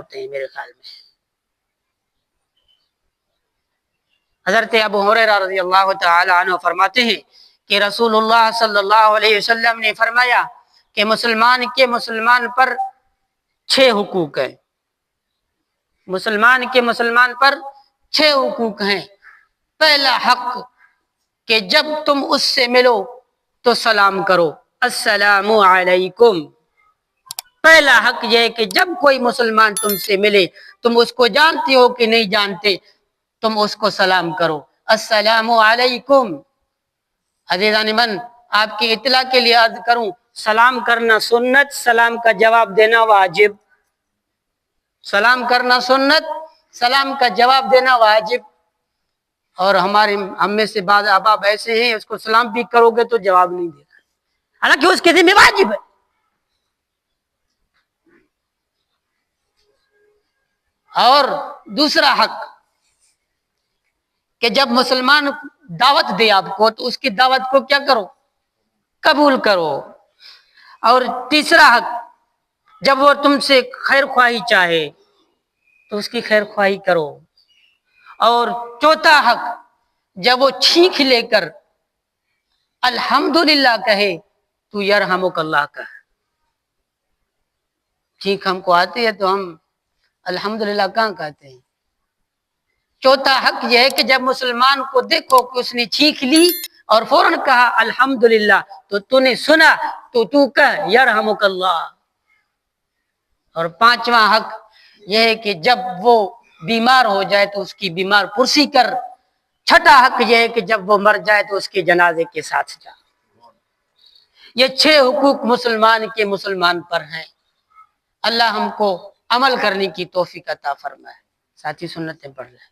ہوتے ہیں میرے خیال میں۔ حضرت ابو ہریرہ رضی اللہ تعالی عنہ فرماتے ہیں کہ رسول اللہ صلی اللہ علیہ وسلم نے فرمایا کہ مسلمان پر 6 حقوق ہیں۔ مسلمان پر 6 حقوق ہیں۔ پہلا حق کہ جب تم اس سے ملو تو سلام کرو، السلام علیکم۔ پہلا حق یہ ہے کہ جب کوئی مسلمان تم سے ملے، تم اس کو جانتے ہو کہ نہیں جانتے، تم اس کو سلام کرو، السلام علیکم۔ عزیزان من، آپ کی اطلاع کے لیے عرض کروں، سلام کرنا سنت، سلام کا جواب دینا واجب۔ سلام کرنا سنت، سلام کا جواب دینا واجب۔ اور ہم میں سے بعض احباب ایسے ہیں، اس کو سلام بھی کرو گے تو جواب نہیں دے گا، حالانکہ اس کے ذمہ واجب ہے۔ اور دوسرا حق کہ جب مسلمان دعوت دے آپ کو تو اس کی دعوت کو کیا کرو؟ قبول کرو۔ اور تیسرا حق، جب وہ تم سے خیر خواہی چاہے تو اس کی خیر خواہی کرو۔ اور چوتھا حق، جب وہ چھینک لے کر الحمدللہ کہے تو یرحمک اللہ کہے۔ چھینک ہم کو آتی ہے تو ہم الحمدللہ کہاں کہتے ہیں؟ چوتھا حق یہ ہے کہ جب مسلمان کو دیکھو کہ اس نے چھینک لی اور فوراً کہا الحمدللہ، تو نے سنا تو کہہ یرحمک اللہ۔ اور پانچواں حق یہ ہے کہ جب وہ بیمار ہو جائے تو اس کی بیمار پرسی کر۔ چھٹا حق یہ ہے کہ جب وہ مر جائے تو اس کے جنازے کے ساتھ جا۔ یہ 6 حقوق مسلمان پر ہیں۔ اللہ ہم کو عمل کرنے کی توفیق عطا فرمائے۔ ساتھی سنتیں پڑھ لیں۔